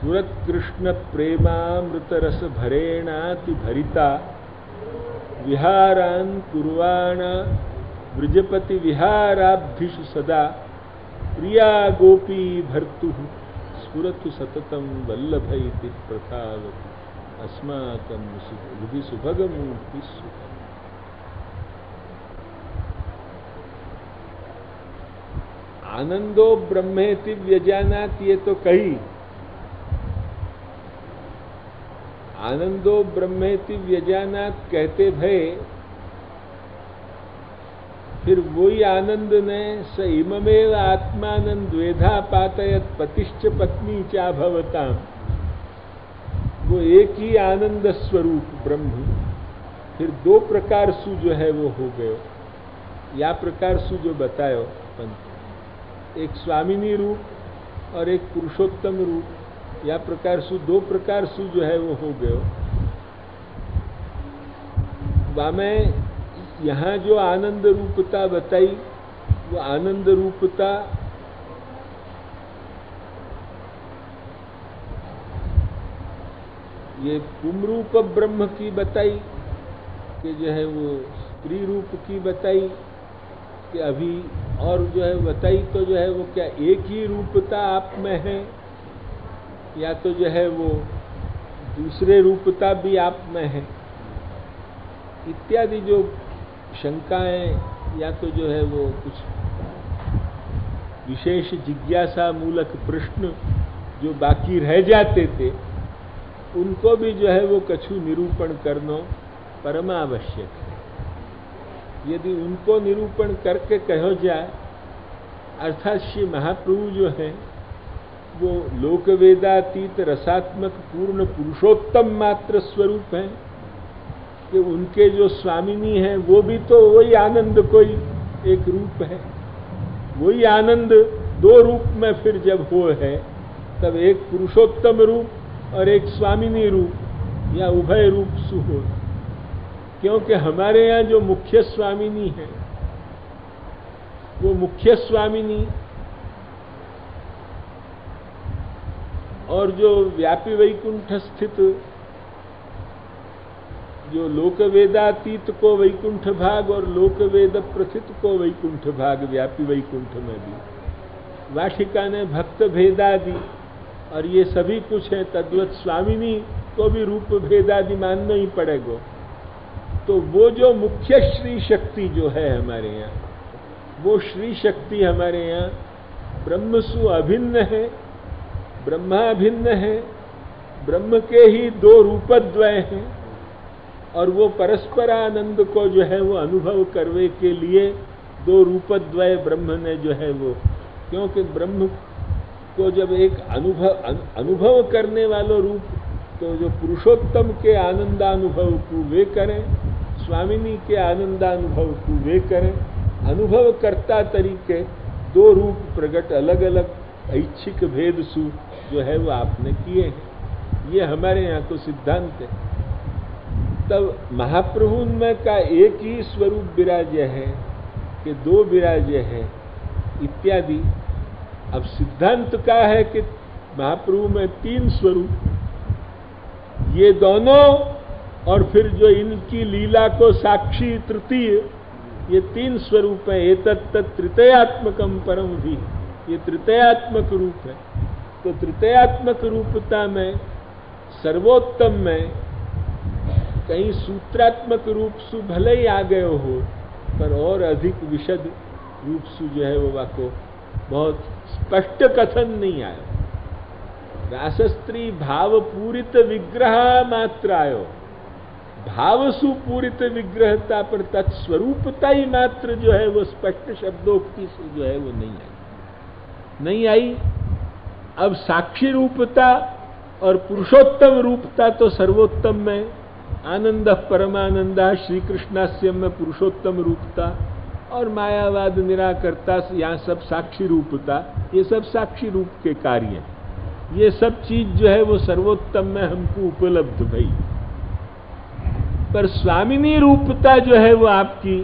स्फुरत कृष्ण प्रेमामृत रस भरेणाति भरिता विहारान् कुर्वाण ब्रजपति विहाराब्धिषु सदा प्रिया गोपी भर्तुः स्फुरतु सततं वल्लभ इति प्रथावति अस्माकं विधि सुभगमूर्ति सुखम्। आनंदो ब्रह्मेति व्यजानात्, ये तो कही आनंदो ब्रह्मेति व्यजानात् कहते भय, फिर वही आनंद ने स इममेव आत्मानं द्वेधा पातयत पतिश्च पत्नी चा भवताम, वो एक ही आनंद स्वरूप ब्रह्म फिर दो प्रकार सु जो है वो हो गयो। या प्रकार सु जो बतायो पंथ, एक स्वामिनी रूप और एक पुरुषोत्तम रूप, या प्रकार सु दो प्रकार सु जो है वो हो गयो। वामे यहाँ जो आनंद रूपता बताई, वो आनंद रूपता ये पुंरूप ब्रह्म की बताई कि जो है वो स्त्री रूप की बताई कि अभी, और जो है बताई तो जो है वो क्या एक ही रूपता आप में है, या तो जो है वो दूसरे रूपता भी आप में है, इत्यादि जो शंकाएं या तो जो है वो कुछ विशेष जिज्ञासा मूलक प्रश्न जो बाकी रह जाते थे, उनको भी जो है वो कछु निरूपण करना परमावश्यक है। यदि उनको निरूपण करके कहो जाए, अर्थात श्री महाप्रभु जो है वो लोकवेदातीत रसात्मक पूर्ण पुरुषोत्तम मात्र स्वरूप हैं, कि उनके जो स्वामिनी हैं वो भी तो वही आनंद कोई एक रूप है। वही आनंद दो रूप में फिर जब हो है, तब एक पुरुषोत्तम रूप और एक स्वामिनी रूप या उभय रूप सु हो। क्योंकि हमारे यहाँ जो मुख्य स्वामिनी है, वो मुख्य स्वामिनी और जो व्यापी वैकुंठ स्थित जो लोक वेदातीत को वैकुंठ भाग और लोक वेद प्रथित को वैकुंठ भाग, व्यापी वैकुंठ में भी वाटिका ने भक्त भेदादि और ये सभी कुछ है, तद्वत स्वामिनी को भी रूप भेदादि मानना ही पड़ेगा। तो वो जो मुख्य श्री शक्ति जो है हमारे यहाँ, वो श्री शक्ति हमारे यहाँ ब्रह्मसु अभिन्न है, ब्रह्माभिन्न है, ब्रह्म के ही दो रूपद्वय हैं, और वो परस्परानंद को जो है वो अनुभव करने के लिए दो रूपद्वय ब्रह्म ने जो है वो, क्योंकि ब्रह्म को जब एक अनुभव करने वाला रूप, तो जो पुरुषोत्तम के आनंदानुभव को वे करें, स्वामिनी के आनंदानुभव को वे करें। अनुभव करता तरीके दो रूप प्रकट अलग अलग ऐच्छिक भेद सु जो है वो आपने किए हैं, ये हमारे यहाँ को सिद्धांत है। तब महाप्रभु में का एक ही स्वरूप विराज्य है कि दो विराज्य है इत्यादि। अब सिद्धांत का है कि महाप्रभु में तीन स्वरूप, ये दोनों और फिर जो इनकी लीला को साक्षी तृतीय, ये तीन स्वरूप है। एतत् तृतीयात्मकम परम भी, ये तृतीयात्मक रूप है। तो तृतीयात्मक रूपता में सर्वोत्तम में कहीं सूत्रात्मक रूप सु भले ही आ गए हो, पर और अधिक विशद रूप सु जो है वो वाको बहुत स्पष्ट कथन नहीं आयो। रासस्त्री भाव पूरित विग्रह मात्र आयो, भाव सुपूरित विग्रहता पर तत्स्वरूपता ही मात्र जो है वो स्पष्ट शब्दोक्ति से जो है वो नहीं आई। अब साक्षी रूपता और पुरुषोत्तम रूपता तो सर्वोत्तम में आनंद परमानंदा श्री कृष्णास्यम में पुरुषोत्तम रूपता, और मायावाद निराकर्ता यहाँ सब साक्षी रूपता, ये सब साक्षी रूप के कार्य हैं। ये सब चीज जो है वो सर्वोत्तम में हमको उपलब्ध भई। पर स्वामिनी रूपता जो है वो आपकी,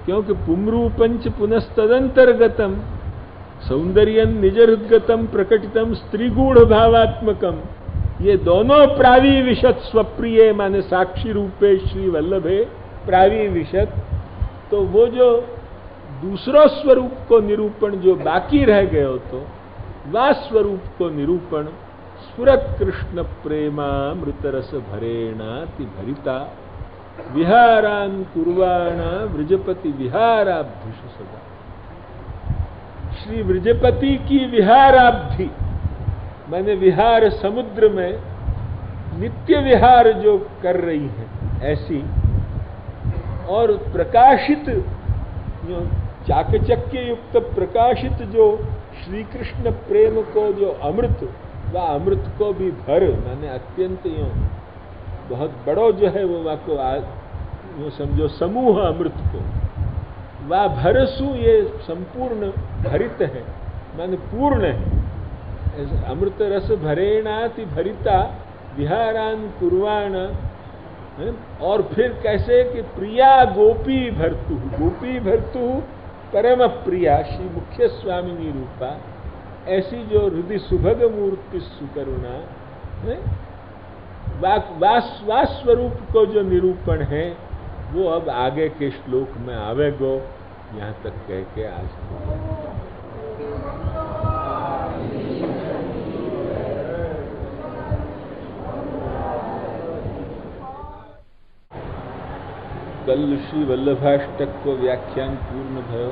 क्योंकि पुंरूपंच पुनस्तदंतर्गतम, सौंदर्यं निजहृद्गतं प्रकटितम स्त्रीगूढ़ भावात्मकम, ये दोनों प्रावी विशत स्वप्रिय माने साक्षी रूपे श्री वल्लभे प्रावी विशत। तो वो जो दूसरो स्वरूप को निरूपण जो बाकी रह गयो तो वा स्वरूप को निरूपण स्फुरत कृष्ण प्रेमामृत रस भरेणाति भरिता विहारान कुर्वाणा व्रजपति विहाराब्धिषु सदा। श्री व्रजपति की विहाराब्धि माने विहार समुद्र में नित्य विहार जो कर रही है ऐसी, और प्रकाशित चाकचक्य युक्त प्रकाशित जो श्री कृष्ण प्रेम को जो अमृत, वह अमृत को भी भर माने अत्यंत यूं बहुत बड़ो जो है वो वाको यूं समझो समूह अमृत को, वह भरसु ये संपूर्ण भरित है माने पूर्ण है। अमृत रस भरेणाति भरिता विहारान कुर्वाण। और फिर कैसे कि प्रिया गोपी भर्तु, गोपी भर्तु परम प्रिया श्री मुख्य स्वामिनी रूपा, ऐसी जो हृदय सुभग मूर्ति सुकरुणा वास्वरूप को जो निरूपण है वो अब आगे के श्लोक में आवेगो। यहाँ तक कह के आज कल श्री वल्लभाष्टक को व्याख्यान पूर्ण भयो।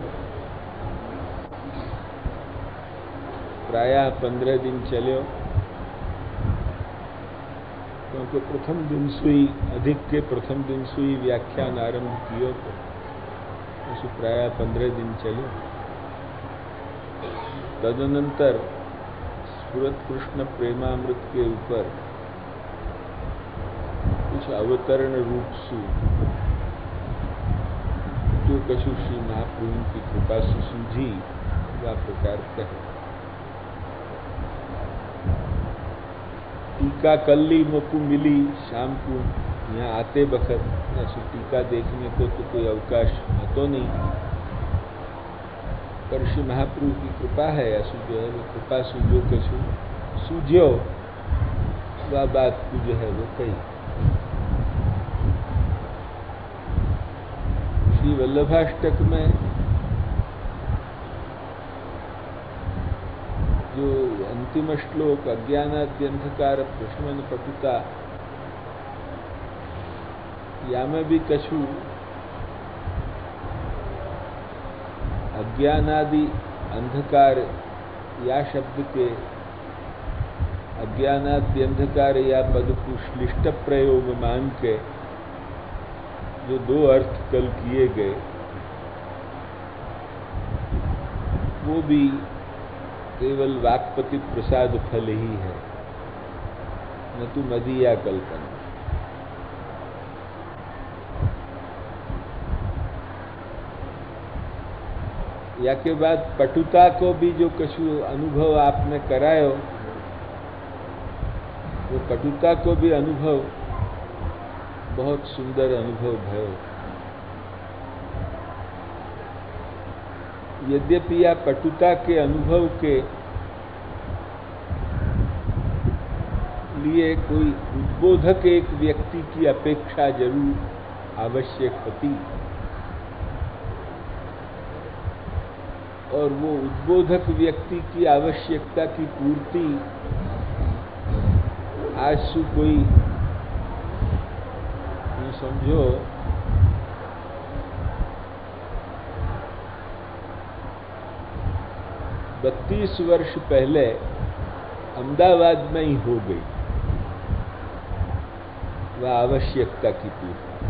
प्रायः 15 दिन चलो, क्योंकि प्रथम दिन सुई अधिक के प्रथम दिन सुई व्याख्यान आरंभ कियो तो उसे प्रायः 15 दिन चलो। तदनंतर स्फुरत कृष्ण प्रेमामृत के ऊपर कुछ अवतरण रूप से जो कछु श्री महाप्रभु की कृपा से सूझी वह प्रकार कहे। टीका कल्ली मोकू मिली शाम को यहाँ आते बखत, ऐसे टीका देखने को तो कोई अवकाश तो नहीं, पर श्री महाप्रभु की कृपा है, ऐसी जो है वो कृपा से जो कछु सूझो वह बात को जो है वो कही। श्री वल्लभाष्टक में जो अंतिम श्लोक अज्ञानाद्यंधकार प्रशमन पटुता, या में भी कछु अज्ञानादि अंधकार या शब्द के अज्ञानाद्यंधकार या पद को श्लिष्ट प्रयोग मान के जो दो अर्थ कल किए गए वो भी केवल वाक्पति प्रसाद फल ही है, न तो मदीया कल्पना। या के बाद पटुता को भी जो कछु अनुभव आपने करायो, वो पटुता को भी अनुभव बहुत सुंदर अनुभव भयो। यद्यपि या पटुता के अनुभव के लिए कोई उद्बोधक एक व्यक्ति की अपेक्षा जरूर आवश्यक होती, और वो उद्बोधक व्यक्ति की आवश्यकता की पूर्ति आज सु कोई समझो 32 वर्ष पहले अहमदाबाद में ही हो गई वह आवश्यकता की पूर्ति।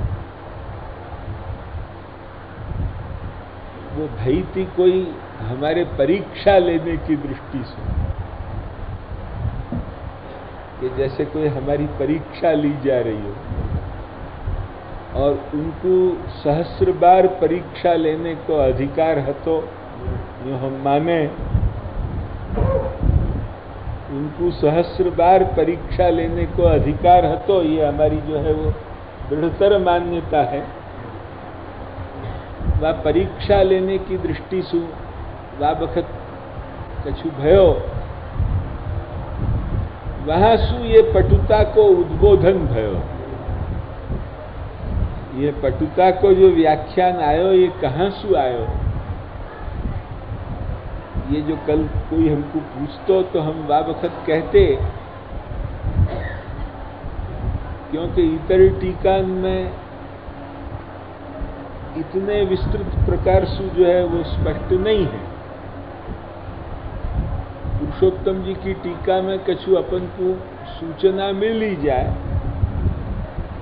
वो भई थी कोई हमारे परीक्षा लेने की दृष्टि से, कि जैसे कोई हमारी परीक्षा ली जा रही हो और उनको सहस्र बार परीक्षा लेने को अधिकार है, तो जो हम माने उनको सहस्र बार परीक्षा लेने को अधिकार है, तो ये हमारी जो है वो दृढ़तर मान्यता है। वह परीक्षा लेने की दृष्टि से वह बखत कछु भयो, वहां सु ये पटुता को उद्बोधन भयो। ये पटुता को जो व्याख्यान आयो, ये कहाँ सु आयो? ये जो कल कोई हमको पूछतो तो हम वा वक्त कहते, क्योंकि इतर टीका में इतने विस्तृत प्रकार से जो है वो स्पष्ट नहीं है। पुरुषोत्तम जी की टीका में कछु अपन को सूचना मिल ही जाए,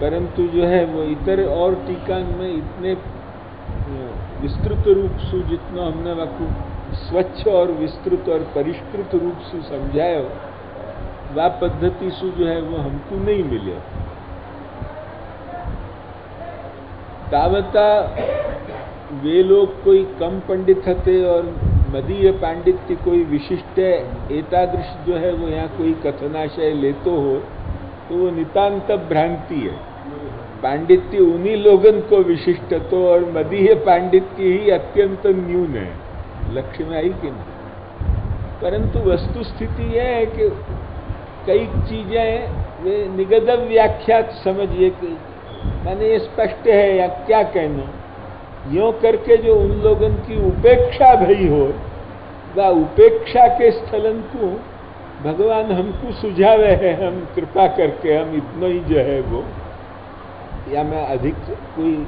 परंतु जो है वो इतर और टीका में इतने विस्तृत रूप से जितना हमने वाकु स्वच्छ और विस्तृत और परिष्कृत रूप से समझायो, वह पद्धति से जो है वो हमको नहीं मिले। तावता वे लोग कोई कम पंडित हते और मदीय पांडित्य कोई विशिष्ट एतादृश जो है वो यहाँ कोई कथनाशय लेतो हो तो वो नितांत भ्रांति है। पांडित्य उन्हीं लोगन को विशिष्ट तो और मदीय पांडित्य ही अत्यंत न्यून है। लक्ष्य में आई कि नहीं? परंतु वस्तु स्थिति यह है कि कई चीजें वे निगद व्याख्यात समझिए कि माने ये स्पष्ट है या क्या कहना, यों करके जो उन लोगन की उपेक्षा भई हो, वह उपेक्षा के स्थलन को भगवान हमको सुझावे है। हम कृपा करके हम इतना ही जो है वो, या मैं अधिक कोई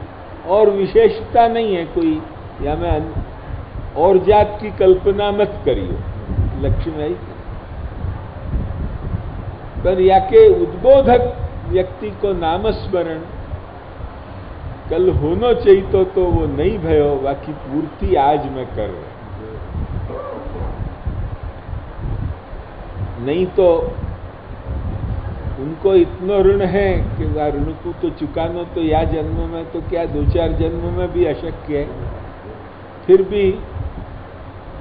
और विशेषता नहीं है कोई, या मैं और जात की कल्पना मत करियो। लक्ष्य में आई पर या के उद्बोधक व्यक्ति को नामस्मरण कल होना चाहिए तो वो नहीं भयो, बाकी पूर्ति आज मैं कर रहा। नहीं तो उनको इतना ऋण है कि वह ऋण को तो चुकाना तो या जन्म में तो क्या 2-4 जन्म में भी अशक्य है। फिर भी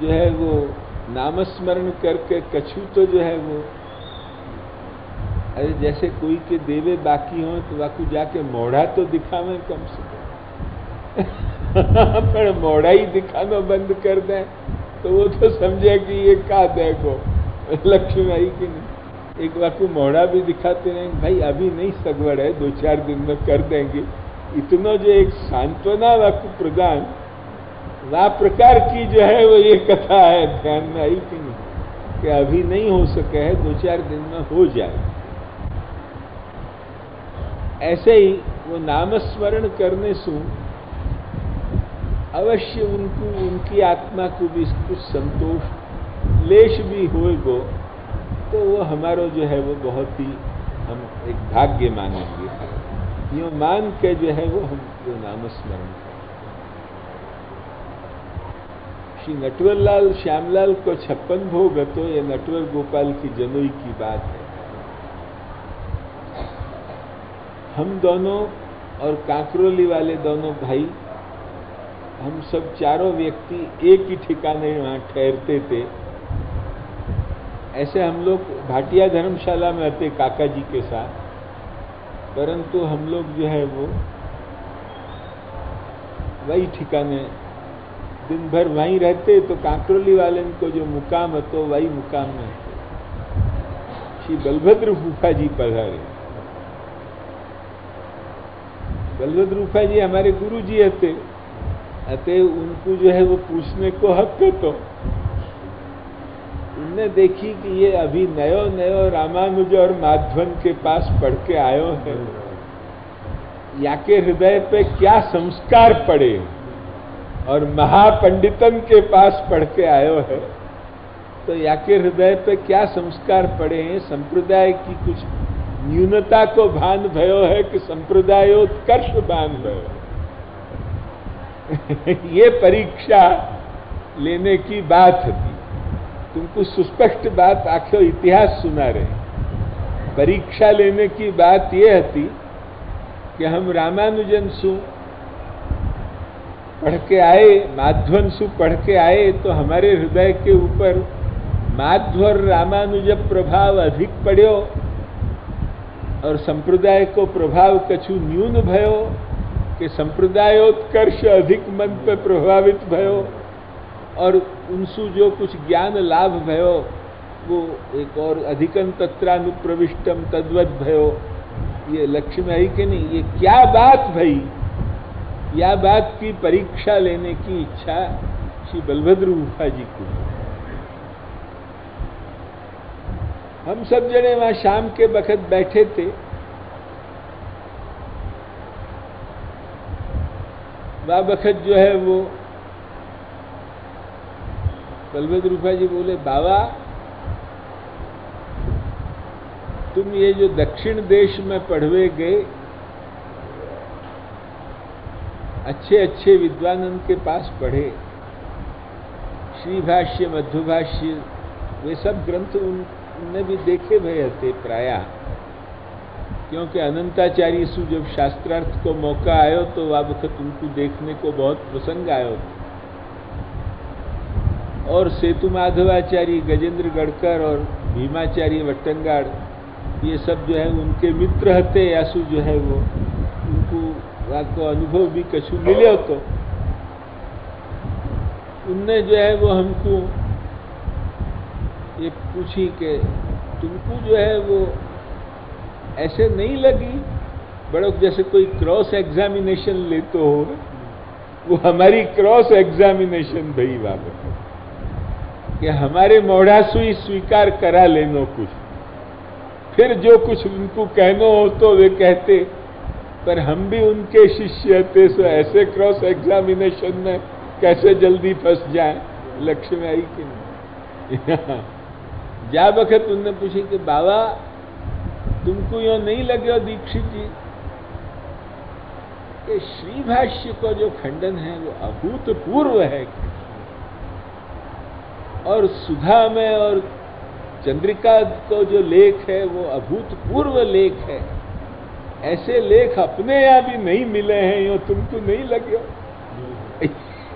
जो है वो नामस्मरण करके कछु तो जो है वो, अरे जैसे कोई के देवे बाकी हो तो वाकू जाके मोड़ा तो दिखावे कम से कम पर मोड़ा ही दिखाना बंद कर दें तो वो तो समझे कि ये का देखो। लक्ष्य में आई कि नहीं? एक वाकू मोड़ा भी दिखाते रहेंगे, भाई अभी नहीं सगवड़ है, 2-4 दिन में कर देंगे। इतना जो एक सांत्वना वाकू प्रदान वा प्रकार की जो है वो ये कथा है, ध्यान में आई कि नहीं? कि अभी नहीं हो सके है, 2-4 दिन में हो जाए। ऐसे ही वो नामस्मरण करने से अवश्य उनको उनकी आत्मा को भी कुछ संतोष लेश भी होएगो, तो वो हमारो जो है वो बहुत ही हम एक भाग्य मानेंगे। यूँ मान के जो है वो हम जो नामस्मरण करें। श्री नटवरलाल श्यामलाल को 56 भोग तो ये नटवर गोपाल की जनोई की बात है। हम दोनों और कांकरोली वाले दोनों भाई, हम सब चारों व्यक्ति एक ही ठिकाने वहाँ ठहरते थे। ऐसे हम लोग भाटिया धर्मशाला में आते काका जी के साथ, परंतु हम लोग जो है वो वही ठिकाने दिन भर वहीं रहते। तो कांकरोली वाले को जो मुकाम है तो वही मुकाम में श्री बलभद्र फूफा जी पधारे। बलभद्र फूफा जी हमारे गुरु जी थे, अतः उनको जो है वो पूछने को हक है। तो उनने देखी कि ये अभी नयो रामानुज और माधवन के पास पढ़ के आयो है, या के हृदय पे क्या संस्कार पड़े, और महापंडितन के पास पढ़ के आयो है तो या के हृदय पे क्या संस्कार पड़े हैं। संप्रदाय की कुछ न्यूनता को भान भयो है कि संप्रदायोत्कर्ष भान भयो। ये परीक्षा लेने की बात थी। तुमको सुस्पष्ट बात आखिर इतिहास सुना रहे। परीक्षा लेने की बात यह थी कि हम रामानुजन सु पढ़ के आए, माध्वन सु पढ़ के आए, तो हमारे हृदय के ऊपर माध्वर रामानुज प्रभाव अधिक पड़ो और संप्रदाय को प्रभाव कछु न्यून भयो कि संप्रदायोत्कर्ष अधिक मन पे प्रभावित भयो। और उनसु जो कुछ ज्ञान लाभ भयो वो एक और अधिकं तत्रानुप्रविष्टम तद्वत भयो, ये लक्ष्य में आई कि नहीं? ये क्या बात भई, या बात की परीक्षा लेने की इच्छा श्री बलभद्र गुफा जी को। हम सब जने वहां शाम के वक्त बैठे थे। वह वक्त जो है वो बलभद्र गुफा जी बोले, बाबा तुम ये जो दक्षिण देश में पढ़वे गए, अच्छे अच्छे विद्वानों के पास पढ़े, श्री भाष्य मध्व भाष्य वे सब ग्रंथ उनने भी देखे भये थे प्रायः, क्योंकि अनंताचार्य सु जब शास्त्रार्थ को मौका आयो तो वह वक्त उनको देखने को बहुत प्रसंग आयो। और सेतु माधवाचार्य, गजेंद्र गढ़कर और भीमाचार्य वट्टंगाड़, ये सब जो है उनके मित्र हते, यासु जो है वो उनको को अनुभव भी कछु मिले। तो उनने जो है वो हमको ये पूछी कि तुमको जो है वो ऐसे नहीं लगी बड़ो जैसे कोई क्रॉस एग्जामिनेशन लेते हो? वो हमारी क्रॉस एग्जामिनेशन भई बाबा कि हमारे मोढ़ासु ही स्वीकार करा लेनो कुछ, फिर जो कुछ उनको कहना हो तो वे कहते, पर हम भी उनके शिष्य थे, सो ऐसे क्रॉस एग्जामिनेशन में कैसे जल्दी फंस जाए। लक्ष्य में आई कि नहीं? जा वक्त उनने पूछी कि बाबा तुमको यो नहीं लगे दीक्षित जी कि श्री भाष्य को जो खंडन है वो अभूतपूर्व है, और सुधा में और चंद्रिका को जो लेख है वो अभूतपूर्व लेख है, ऐसे लेख अपने यहाँ भी नहीं मिले हैं, यो तुमको नहीं लगे?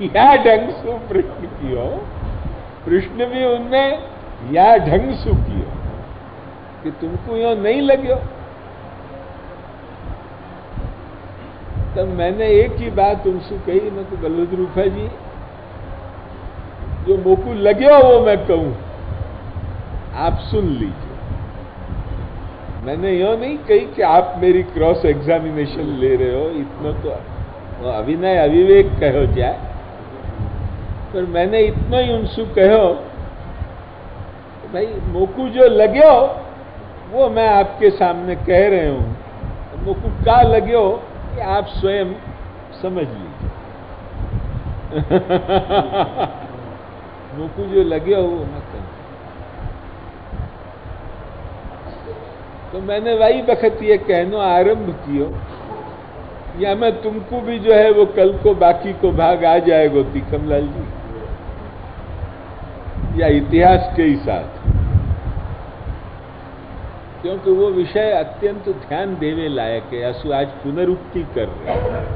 या ढंग से प्रश्न कियो, प्रश्न भी उनने या ढंग से कियो कि तुमको यो नहीं लगे? तब मैंने एक ही बात उनसे कही, मैं तो बलभद्र गुफा जी जो मोकू लगे वो मैं कहूं, आप सुन लीजिए। मैंने यो नहीं कही कि आप मेरी क्रॉस एग्जामिनेशन ले रहे हो, इतना तो अविनय अविवेक कहो जाए, पर मैंने इतना ही उनसे कहो भाई मोकू जो लगे वो मैं आपके सामने कह रहे हूं, मोकू का लगे कि आप स्वयं समझ लीजिए। मोकू जो लगे वो मैं कहूं। तो मैंने वही वक्त ये कहना आरंभ कियो, या मैं तुमको भी जो है वो कल को बाकी को भाग आ जाएगा तीखमलाल जी, या इतिहास के ही साथ, क्योंकि वो विषय अत्यंत ध्यान देवे लायक है। असु आज पुनरुक्ति कर रहे हैं,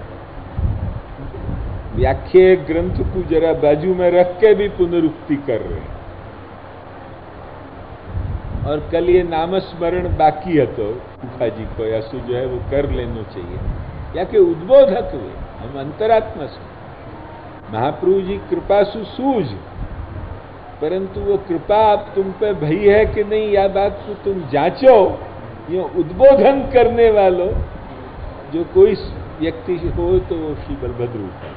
व्याख्या ग्रंथ को जरा बाजू में रख के भी पुनरुक्ति कर रहे हैं, और कल ये नामस्मरण बाकी है तो गुफा जी को यसु जो है वो कर लेना चाहिए, या कि उद्बोधक हुए हम अंतरात्मा से महाप्रभु जी कृपा सु सूझ, परंतु वो कृपा अब तुम पे भई है कि नहीं या बात को तुम जांचो। ये उद्बोधन करने वालों जो कोई व्यक्ति हो तो वो श्री बलभद्र है।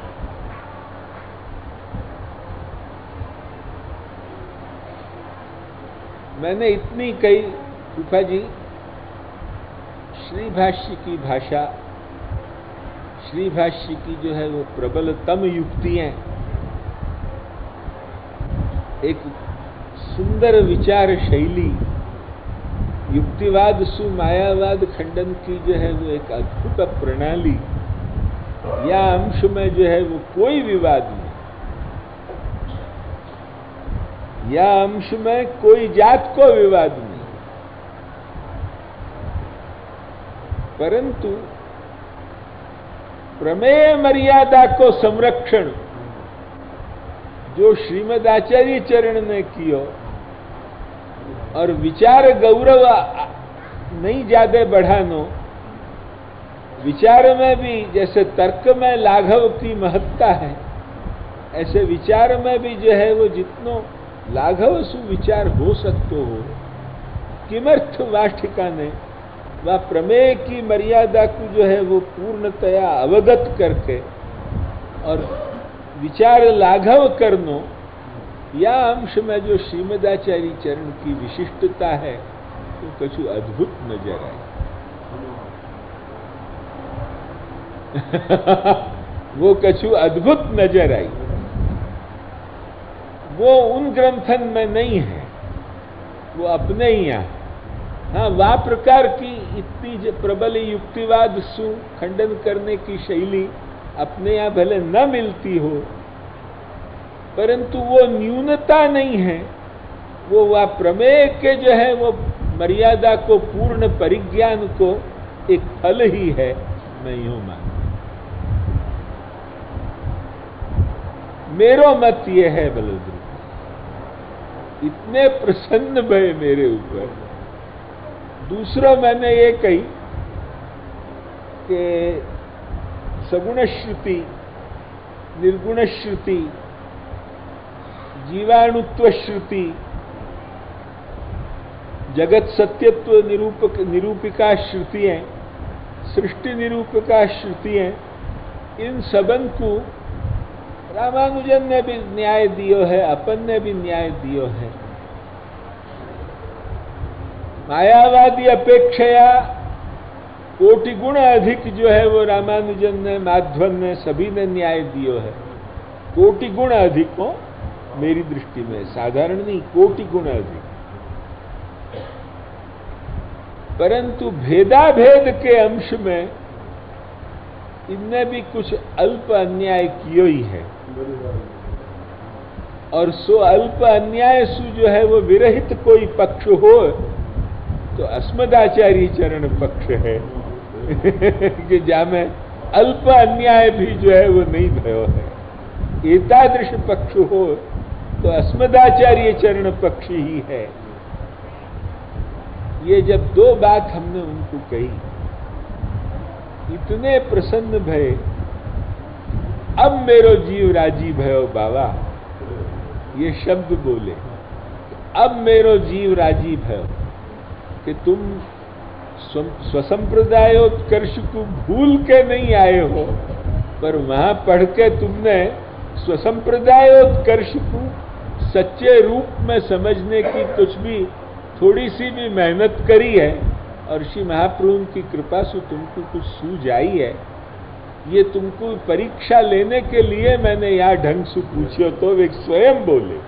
मैंने इतनी कही गुफा जी, श्री भाष्य की भाषा, श्री भाष्य की जो है वो प्रबलतम युक्तियां, एक सुंदर विचार शैली, युक्तिवाद सु मायावाद खंडन की जो है वो एक अद्भुत प्रणाली, या अंश में जो है वो कोई विवाद नहीं, या अंश में कोई जात को विवाद नहीं, परंतु प्रमेय मर्यादा को संरक्षण जो श्रीमद आचार्य चरण ने कियो, और विचार गौरव नहीं ज्यादा बढ़ानो, विचार में भी जैसे तर्क में लाघव की महत्ता है, ऐसे विचार में भी जो है वो जितनो लाघव सुविचार हो सकते हो, किमर्थ वाष्टिका ने वह प्रमेय की मर्यादा को जो है वो पूर्णतया अवगत करके और विचार लाघव करनो, या अंश में जो श्रीमदाचार्य चरण की विशिष्टता है वो कछु अद्भुत नजर आई। वो कछु अद्भुत नजर आई। वो उन ग्रंथन में नहीं है, वो अपने ही यहाँ। हाँ, वा प्रकार की इतनी प्रबल युक्तिवाद सु खंडन करने की शैली अपने यहाँ भले न मिलती हो, परंतु वो न्यूनता नहीं है, वो वह प्रमेय के जो है वो मर्यादा को, पूर्ण परिज्ञान को एक फल ही है, मैं यूं मान। मेरो मत ये है बलद्र, इतने प्रसन्न भय मेरे ऊपर। दूसरा मैंने ये कही कि सगुण श्रुति, निर्गुण श्रुति, जीवाणुत्व श्रुति, जगत सत्यत्व निरूपिका श्रुतियां, सृष्टि निरूपिका श्रुतियां, इन सबन को रामानुजन ने भी न्याय दियो है, अपन ने भी न्याय दियो है। मायावादी अपेक्षया कोटि गुण अधिक जो है वो रामानुजन ने, माधवन ने, सभी ने न्याय दियो है। कोटि गुण अधिक हो मेरी दृष्टि में, साधारण नहीं, कोटि गुण अधिक। परंतु भेदाभेद के अंश में इनने भी कुछ अल्प अन्याय कियो ही है, और सो अल्प अन्याय सु जो है वो विरहित कोई पक्ष हो तो अस्मदाचार्य चरण पक्ष है कि जामे अल्प अन्याय भी जो है वो नहीं भयो है। एतादृश पक्ष हो तो अस्मदाचार्य चरण पक्ष ही है। ये जब दो बात हमने उनको कही, इतने प्रसन्न भये, अब मेरो जीव राजी भयो बाबा, ये शब्द बोले, अब मेरो जीव राजी भयो, कि तुम स्वसंप्रदायोत्कर्ष को भूल के नहीं आए हो, पर वहां पढ़ के तुमने स्वसंप्रदायोत्कर्ष को सच्चे रूप में समझने की कुछ भी थोड़ी सी भी मेहनत करी है, और श्री महाप्रभु की कृपा से तुमको कुछ सूझ आई है। ये तुमको परीक्षा लेने के लिए मैंने यहाँ ढंग से पूछो, तो वे स्वयं बोले,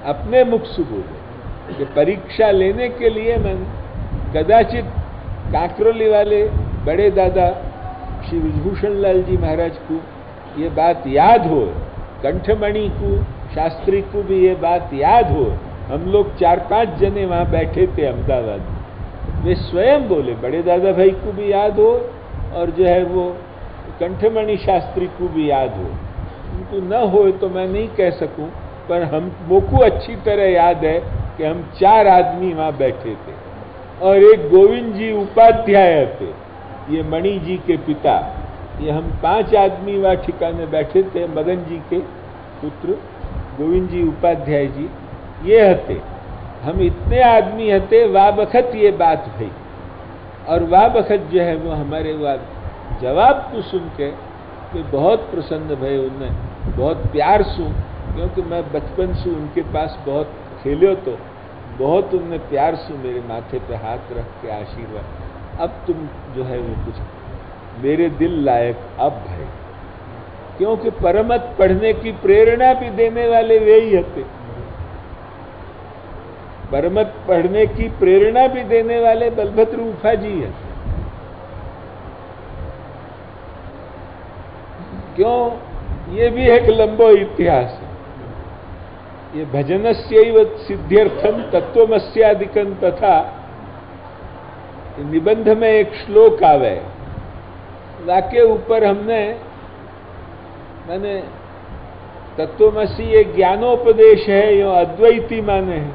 अपने मुख से बोले कि परीक्षा लेने के लिए मैंने, कदाचित काकरोली वाले बड़े दादा श्री विभूषण लाल जी महाराज को ये बात याद हो, कंठमणि को, शास्त्री को भी ये बात याद हो। हम लोग 4-5 जने वहां बैठे थे अहमदाबाद में, वे स्वयं बोले, बड़े दादा भाई को भी याद हो और जो है वो कंठमणि शास्त्री को भी याद हो। उनको न हो तो मैं नहीं कह सकूं, पर हम मोको अच्छी तरह याद है कि हम 4 आदमी वहां बैठे थे, और एक गोविंद जी उपाध्याय थे, ये मणि जी के पिता। ये हम 5 आदमी वहां ठिकाने बैठे थे। मदन जी के पुत्र गोविंद जी उपाध्याय जी ये हते, हम इतने आदमी हते। वाह बखत ये बात भई, और वाह बखत जो है वो हमारे जवाब को सुन के वे बहुत प्रसन्न भये। उन्हें बहुत प्यार सु, क्योंकि मैं बचपन से उनके पास बहुत खेलो, तो बहुत उनने प्यार से मेरे माथे पे हाथ रख के आशीर्वाद, अब तुम जो है वो कुछ मेरे दिल लायक अब है। क्योंकि परमत पढ़ने की प्रेरणा भी देने वाले वे ही हते, परमत पढ़ने की प्रेरणा भी देने वाले बलभद्र उफा जी हैं। क्यों? ये भी एक लंबो इतिहास है। ये भजनस्यैव सिद्ध्यर्थम तत्वमस्यादिकं तथा निबंध में एक श्लोक आवे, वाके ऊपर मैंने तत्वमसी ये ज्ञानोपदेश है, यो अद्वैती माने है।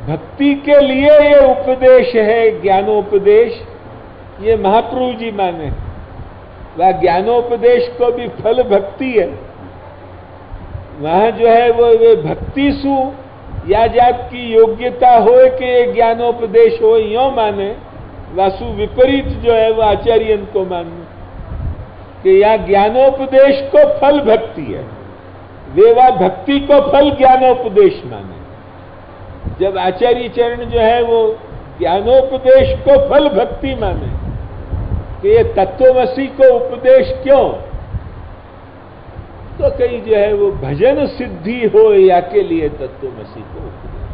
भक्ति के लिए ये उपदेश है, ज्ञानोपदेश, ये महाप्रभु जी माने। वह ज्ञानोपदेश को भी फल भक्ति है। वहां जो है वो वे भक्ति सु या जात की योग्यता हो कि ज्ञानोपदेश हो यो माने, वासु विपरीत जो है वो आचार्यन को मानना कि या ज्ञानोपदेश को फल भक्ति है, वे वा भक्ति को फल ज्ञानोपदेश माने। जब आचार्य चरण जो है वो ज्ञानोपदेश को फल भक्ति माने कि ये तत्वमसी को उपदेश क्यों, तो कहीं जो है वो भजन सिद्धि हो या के लिए तत्वमसी को उपदेश।